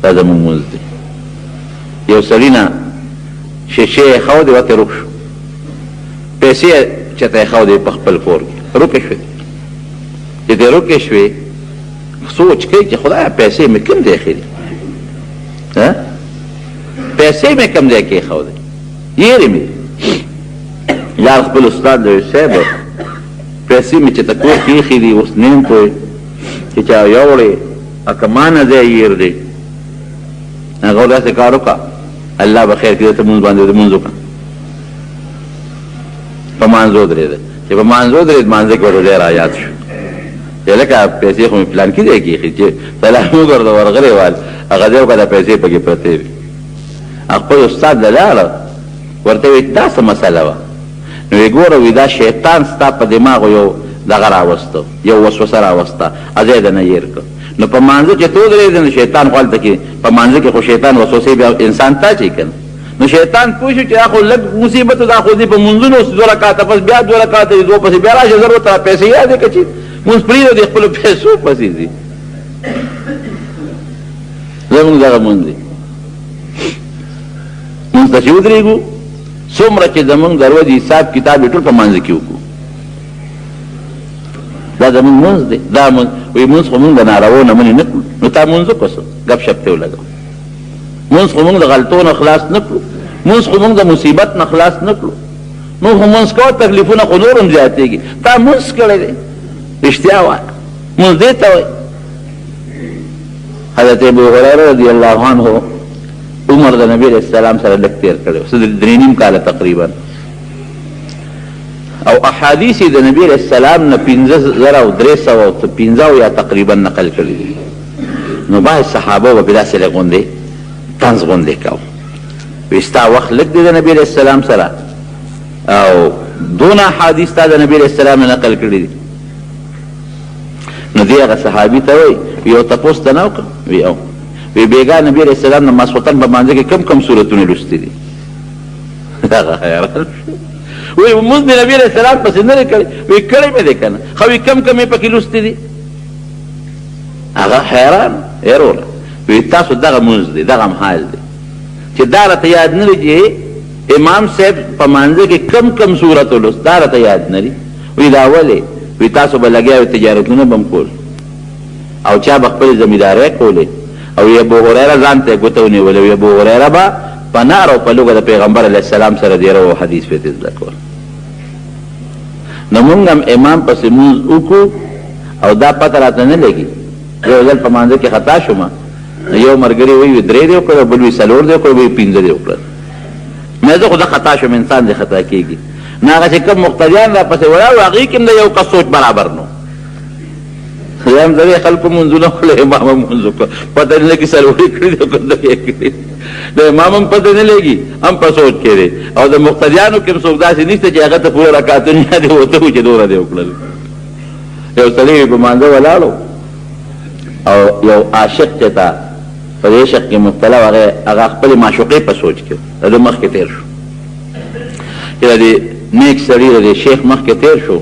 دا زمونږ مونځ دی. یو سړي نه شیشې یې ښودې وتې روک شو، پیسې چېرته یې ښودې په خپل کور کې روکې شوې، چې دې روکې شوې سوچ کوي چې خدایا پیسې مې کوم ځای ایښې دي، پیسې مې کوم ځای کې ایښودې، یېرې مې یار خپل استاد له ویل صاحب پیسې مې چې ته کور کې ایښې دي اوس نه یم پوه چې چا یوړې که ما نه ځای یېر دی. هغه داسې کار وکړه الله به خیر کړي، ته مونځ باندې لمونځ وکړه. په مانځه ودرېده، چې په مانځه ودرېد مانځه کې ورته ډېر یاد شو چې لکه پیسې خو مې پلان کې ځای کې ایښي، چې سلام وګرځه ورغلی وال هغه ځای وکړه پیسې پکې پرتې وي. خپل استاد له لاړه ورته وایي دا څه مسله وه؟ نو یې ګوره وایي دا شیطان ستا په دماغو یو دغه راوسته، یو وسوسه راوسته، ځای د نه هېر کړه. نو په مانځه چې ته ودرېدې نو شیطان خو هلته کې په مانځه کې خو شیطان وسوسې بیا انسان ته اچوي که نه، نو شیطان پوه شو چې دا خو لږ مصیبت دا خو دې په مونځونو اوس 2 رکعته پس بیا 2 رکعته دي، 2 پسې بیا راشه زر ورته پیسې یادې که چې مونځ پرېږده د خپلو پیسو پسې ځي. زمونږ دغه مونځ دی. مونځ ته چې ودرېږو څومره چې زمونږ د ورځې حساب کتاب یې ټول په مانځه کې وکړو. دا زمونږ مونځ دی. دا مونځ وایي مونځ خو مونږ د نارواو نه منې نه کړو، نو تا مونځ وکړو څه ګپ شپ ته ولګوو. مونځ خو مونږ د غلطو نه خلاص نه کړو، مونځ خو مونږ د مصیبت نه خلاص نه کړو، مونږ خو مونځ کوو تکلیفونه خو نور هم زیاتېږي. تا مونځ کړی دی، رښتیا وایه مونځ دې ته وایي. حضرت ابو هریره رضی الله عنه عمر د نبی علیہ السلام سره لږ تېر کړی و، 3.5 کاله تقریبا، او احادیث د نبی علیہ السلام نه 5315 یا تقریبا نقل کړي دي. نو بعض صحابه به داسې لږ غوندې طنز غوندې کوو، وایي ستا وخت لږ دی د نبی علیہ السلام سره او دونه احادیث تا د نبی علیہ السلام نه نقل کړي دي. نو دی هغه صحابي ته وایي یو تپوس ته نه وکړه؟ وایي او وی بیگا نبی علیہ السلام نه ماسخوتن په مانځه کې کم کم سورتونه لوستي دي. هغه حیران وی مونځ د نبی علیہ السلام پسې نه دی کړی؟ وی کړی مې دی که نه؟ خو وی کم کم یې پکې لوستي دي. هغه حیران وروره وی تاسو دغه مونځ دی، دغه حال دی چې دا راته یاد نه دی چې امام صاحب په مانځه کې کم کم سورت ولوست، دا راته یاد نه دی. وی دا ولې؟ وی تاسو به لګیا وی تجارتونه به م کول او چا به خپلې زمیندارۍ کولې او ابو هریره ځان ته ګوته ونیولې، وی ابو هریره به په نار او په لوږه د پیغمبر علیه السلام سره ډېره و حدیث پېته زده کول. نو مونږ هم امام پسې مونځ وکړو او دا پته راته نه لګي. یو ځل په مانځه کې خطا شوم، یو ملګري وایي 3 دې وکړل، بل وایي 4 دې وکړل، وایي 5 دې وکړل. مې زه خو دا خطا شوم، انسان دې خطا کېږي. نو هغه چې کوم مقتدیان را پسې ولاړ وو هغې کې هم د یو کس سوچ برابر نو، یم زوی خلکو منځونه کړل امام هم منځ وکړه پته نه لګي څلوري کړي دي که دوی کړي د امام هم پته نه لګي هم په سوچ کې دی او د مقتدیانو کې هم څوک داسې نشته چې هغه ته پوره رکعتونه یادې ورته وو چې دومره دې وکړل یو سړی په مانځه ولاړو او یو عاشق چې تا په دې عشق کې مبتلا و هغه خپلې معشوقې په سوچ کې د ده مخکې تېر شو چې د دې نیک سړي د دې شیخ مخکې تېر شو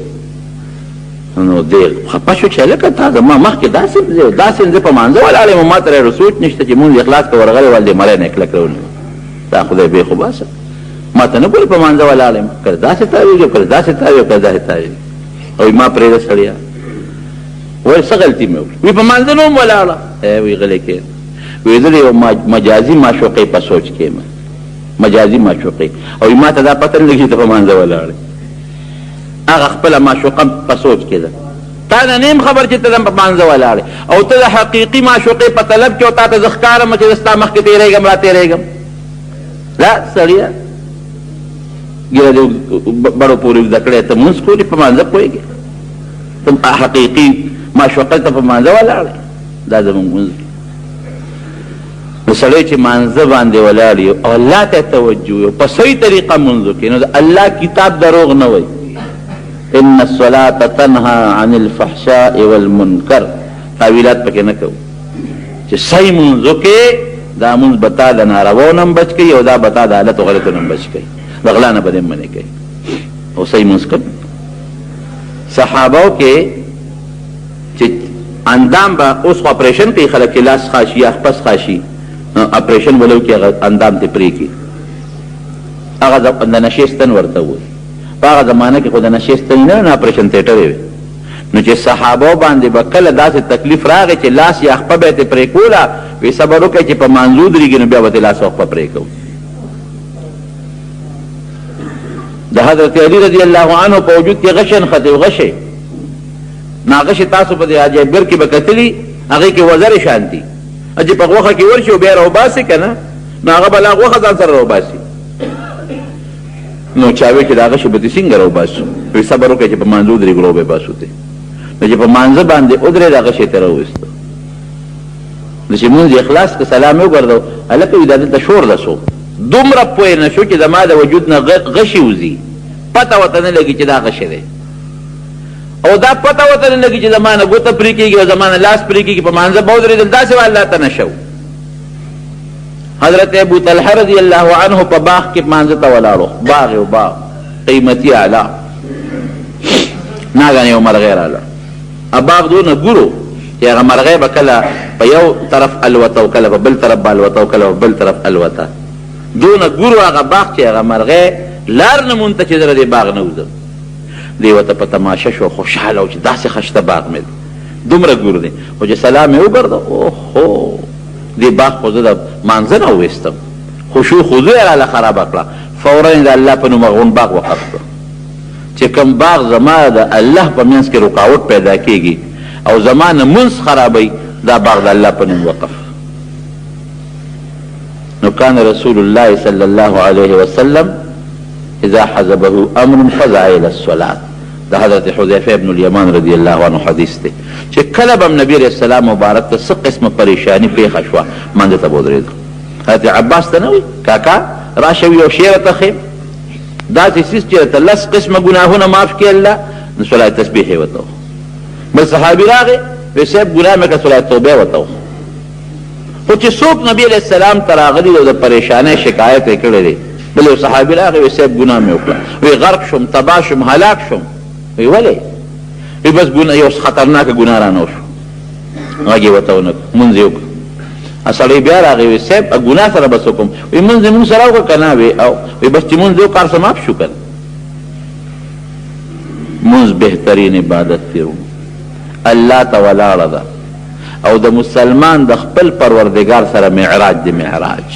نو دی خپه شو چې هلکه تا زما مخکې داسې زه په مانځه ولاړ یم ما ته رایې سوچ نشته چې مونځ اخلاص که ورغلی ول دې مری نه کلک راونیو دا خدای بې خو باسه ما ته نه ګورې په مانځه ولاړ یم که داسې تاویږي که داسې تاویږي که داسې تاویږي او ما پرېږده سړیه وایي څه غلطي مې وکړه وایي په مانځه نه وم ولاړه وایي غلی کښېنه وایي زه د یو مجازي معشوقې په سوچ کې یم مجازي معشوقې او ما ته دا پته نه لګي چې ته په مانځه ولاړې هغه خپله معشوقه په سوچ کې ده تا نه نیم خبر چې ته د مانځه ولاړې او ته د حقیقي معشوقې په طلب کې او تا ته زه ښکارم چې زه ستا مخکې تېرېږم را تېرېږم لا سړیه ګیره دې بړو پورې زده کړی ته مونځ کولې په مانځه پوهېږې ته حقیقي معشوقې ته په مانځه ولاړې دا زموږ مونځ نو سړی چې مانځه باندې ولاړ یو او الله ته توجه یو په صحیح طریقه مونځ وکړي نو د الله کتاب دروغ نه وایي ان الصلاة تنهى عن الفحشاء والمنکر تاویلات پکې نه کوو چې صحیح مونځ وکړې دا مونځ به تا د نارواو نه بچ کوي او دا به تا د حالتو غلطو نه بچ کوي د غلا نه به دې منې کوي او صحیح مونځ کوي صحابو کې چې اندام به اوس خو اپریشن کوي خلک چې لاس خاشي یا خپس خاشي اپریشن ولو کې هغه اندام ته پرې کړي هغه د نشې ستن ورته وایي په هغه زمانه کې خو د نشې ستن نه اپریشن تیټر وي نو چې صحابو باندې به کله داسې تکلیف راغی چې لاس یا خپه به یې ترې پرې کوله وی صبر وکړئ چې په مانځو درېږي نو بیا به لاس او خپه پرې کوو د حضرت علی رضی الله عنه په وجود کې غشی نښتې و غشی ناغشې تاسو په دې عجایبګر کې به کتلي هغې کې وزرې شانتي چې په غوښه کې ورشي او بیا راوباسي که نه نو هغه به لا غوښه ځان سره راوباسي نو چاوي چې د هغه شي به دې څنګه راوباسو وی صبر وکړئ چې په مانځه ودرېږو راوباسو ته نو چې په مانځه باندې ودرېد هغه شی ته راوویسته نو چې مونځ اخلاص که سلام یې وګرځو هلکه وي دا دلته شور رسو دومره پوه نه شو چې زما د وجود نه غشي وځي پته ورته نه لګي چې دا غشی دی او دا پته ورته نه لګي چې زما نه ګوته پرې کېږي او زما نه لاس پرې کېږي په مانځه به ودرېدل داسې به الله ته نه شو حضرت ابو طلحه رضی الله عنه په باغ کې مانځه ته ولاړو باغ یو باغ قیمتي اعلی ناګانې یو مرغۍ راغله باغ دونه ګورو چې هغه مرغۍ به کله په یو طرف الوته او کله په بل طرف به الوته او کله په بل طرف الوته دونه ګورو هغه باغ چې هغه مرغۍ لار نه مونته چې زه د دې باغ نه وځم دی ورته په تماشه شو خوشحاله و چې داسې ښایسته باغ مې دی دومره ګور دی خو چې سلام یې وګرځه اوهو دې باغ خو زه د مانځه نه وویستم خشوع خضوع یې راله خرابه کړه فورا یې د الله په نوم هغون باغ وقف کړه چې کوم باغ زما د الله په منځ کې رکاوټ پیدا کېږي او زما نه منځ خرابوي دا باغ د الله په نوم وقف نو کان رسول الله صلی الله علیه وسلم اذا حزبه امر فزع الى الصلاه دا حضرت حذیفه ابن الیمان رضی الله عنه حدیث دی چې کله به نبی علیہ السلام مبارک ته څه قسمه پریشانی پیښه شوه مانځه ته به ودرېدو حضرت عباس ته نه وایي کاکا راشه یو شی راته ښیم داسې څیز چې راته لس قسمه ګناهونه معاف کړي الله نو صلاه تسبیح یې ورته بل صحابي راغی وایي صاحب ګناه مې کړه صلاه توبه یې ورته خو چې څوک نبی علیہ السلام ته راغلي او د پریشانۍ شکایت یې کړی دی بل یو صحابي راغی وایي صاحب ګناه مې وکړه وایي غرق شم تباه شم هلاک شم وی ولې وی بس یو خطرناکه ګناه رانه وشو غږ یې ورته ونه کړ مونځ یې وکړ سړی بیا راغی وی صاحب ګناه سره بس وکړم وی مونځ یې مونږ سره وکړه که نه وی بس چې مونځ یې وکړ څه معاف شو که نه مونځ بهترین عبادت دی الله ته ولاړه ده او د مسلمان د خپل پروردګار سره معراج دی معراج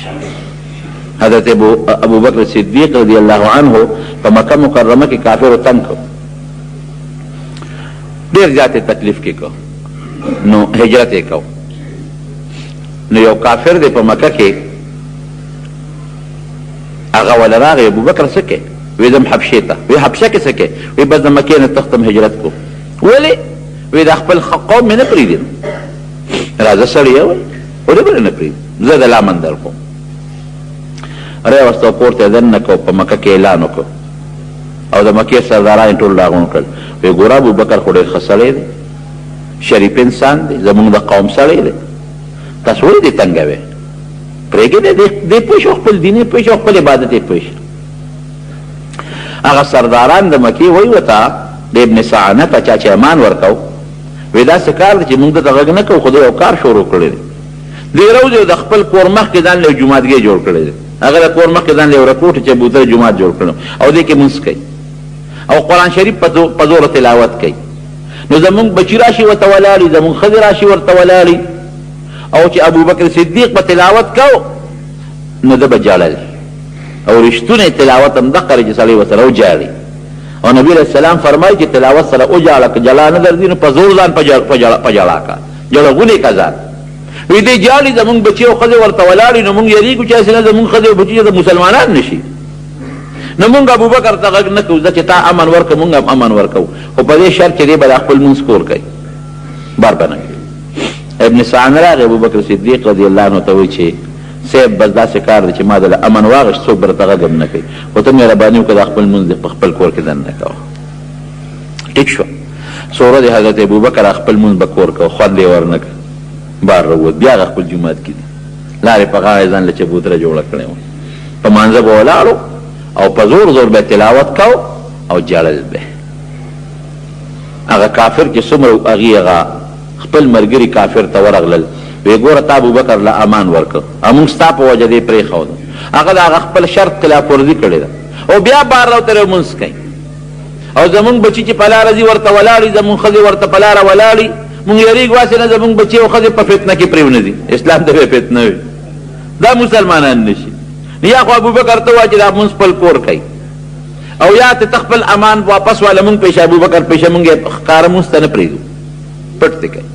حضرت ابو بکر صدیق رضی الله عنه په مکه مکرمه کې کافرو تنګ کړ ډېر زیاتې تکلیف کې کو نو هجرت یې کو نو یو کافر دی په مکه کې هغه وله راغی ابو بکر څه کوې وی ځم حبشې ته وی حبشه کې څه کوې وی بس د مکې نه تختم هجرت کو ولې وی د خپل قوم مې نه پرېږدي راځه سړیه وایي ولې به نه پرېږدي زه د لامن در کوم رای ورته پورته دننه کړو په مکه کې اعلان وکړو او د مکې سرداران ټول راغونډ کړل وی ګوره ابوبکر خو ډېر ښه سړی دی شریف انسان دی زمونږ د قوم سړی دی تاسو ولې دې تنګوئ پرېږدئ دې پوه شو خپل دین یې پوه شو خپل عبادت یې پوه شو هغه سرداران د مکې وایي ورته د ابن سعنه ته چا چې امان ورکو وی داسې کار دی چې موږ دته غږ نه کوو خو دوی یو کار شروع کړی دی دې روز د خپل کور مخکې ځان له جوماتګۍ جوړ کړی دی هغه د کور مخکې ځان له یو رپوټ چبوتره جومات جوړ کړی او دې کې مونځ کوي او قرآن شریف په زوره تلاوت کوي نو زمونږ بچي راشي ورته ولاړي زمونږ ښځې راشي ورته ولاړي او چې ابوبکر صدیق په تلاوت کو نو ده به ژړل او رښتونی تلاوت هم دقه چې سړی ورسره وژاړي او نبی علیه السلام فرمایي چې تلاوت سره وژاړه که جلا نه درځي نو په زور ځان په ژړا کا ژړغونې کا ځان وی دې ژاړي زمونږ بچي او ښځې ورته ولاړي نو مونږ یېرېږو چې هسې نه زمونږ ښځې او بچي د مسلمانان نه شي نو مونږ ابوبکر ته غږ نه کوو ځکه چې تا امن ورکړه مونږ هم امن ورکوو خو په دې شرط چې دی به دا خپل مونځ کور کوي بار به نه کوي ابن سعد راغی ابوبکر صدیق رضی الله عنه ته وایي چې صاحب بس داسې کار دی چې ما دله امن واغېشت څوک به راته غږ هم نه کوي خو ته مهرباني وکړه دا خپل مونځ دې په خپل کور کې دننه کوه ټیک شو څو ورځې حضرت ابوبکر خپل مونځ به کور کوه خوند یې ورنه کړه بار راووت بیا هغه خپل جومات کې دي لارې په غاړه یې ځان له چبوتره جوړه کړې وه په مانځه به ولاړو او په زور زور به تلاوت کو او جړل به هغه کافر چې څومره هغې هغه خپل ملګري کافر ته ورغلل وی ګوره تا ابوبکر له امان ورکړ او موږ ستا په وجه دې پرېښود هغه د هغه خپل شرط خلاف ورزي کړې ده او بیا بار راوتلی لمونځ کوي او زمونږ بچي چې په لاره ځي ورته ولاړي زمونږ ښځې ورته په لاره ولاړي مونږ یېرېږو هسې نه زمونږ بچي او ښځې په فتنه کې پرېونځي اسلام ته به فتنه وي دا مسلمانان نشي یا خو ابوبکر ته وایي چې دا مونځ خپل کور کوي او یا ته خپل امان واپس واله مونږ پیشه ابوبکر پیشه مونږ یې ښکاره مونځ ته نه پرېږدو پټ دی کوي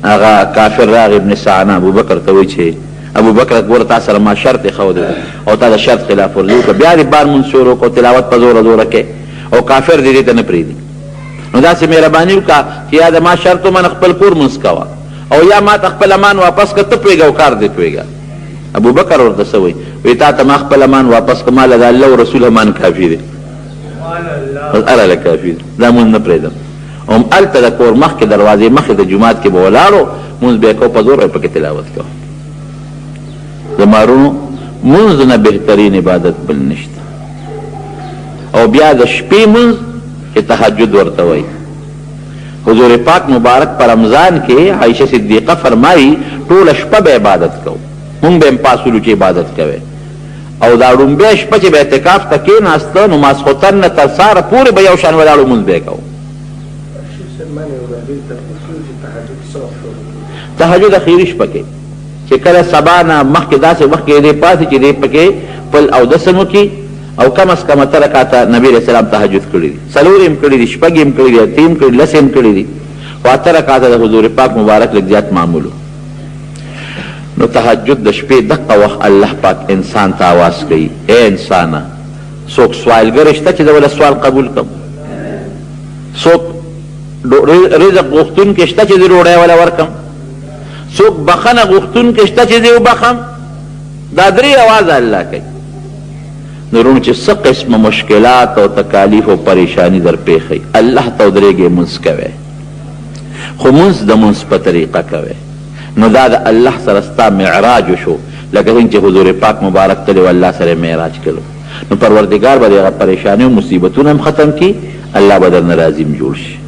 هغه کافر راغی ابن سعنه ابوبکر ته وایي چې ابوبکر ګوره تا سره ما شرط ښودی او تا د شرط خلاف ورزي وکړه بیا دې بار مونځ شروع کړو تلاوت په زوره زوره کې او کافر دې ته نه پرېږدي نو داسې مهرباني وکړه چې یا د ما شرط ومنه خپل کور مونځ کوه او یا ما ته خپل امان واپس کړه ته پوهېږه او کار دې پوهېږه ابوبکر ورته څه وایي وایي تا ته ما خپل امان واپس کړه ما له د الله او رسول امان کافي دی اره له کافي دی دا مونځ نه پرېږدم هم هلته د کور مخکې دروازې مخکې د جومات کې به ولاړو مونځ به یې کوو په زور به پکې تلاوت کوو زما وروڼو مونځ نه بهترین عبادت بل نشته او بیا د شپې مونځ چې تهجد ورته وایي حضور پاک مبارک په رمضان کې عایشه صدیقه فرمایي ټوله شپه به عبادت کوو مونږ به هم پاسولو چې عبادت کوئ او دا ړومبۍ شپه چې به اعتکاف ته کېناسته نو ماسخوتن نه تر سهاره پورې به یو شان ولاړو مونځ به یې کوو تهجد اخیری شپه کې چې کله سبا نه مخکې داسې وخت کې دی پاسې چې دی پکې خپل اودس هم وکړي او کم از کم اته رکعته نبي علیه السلام تهجد کړي دي څلور یې هم کړي دي شپږ یې هم کړي دي اته یې هم کړي لس یې هم کړي دي خو اته رکعته د حضور پاک مبارک لږ زیات معمول نو تهجد د شپې دقه وخت الله پاک انسان ته آواز کوي اے انسانه څوک سوالګر شته چې د وله سوال قبول کړم څوک رزق غوښتونکی شته چې د ډوډۍ وله ورکړم څوک بخنه غوښتونکی شته چې زه وبخم دا درې اواز الله کوي نو وروڼو چې څه قسمه مشکلات او تکالیف او پریشانی در پیښی الله ته ودرېږئ مونځ کوئ خو مونځ د مونځ په طریقه کوئ نو دا د الله سره ستا معراج وشو لکه څنګه چې حضور پاک مبارک تللی و الله سره معراج کړو نو پروردګار به د هغه پریشاني او مصیبتونه هم ختم کړي الله به درنه راضي جوړ شي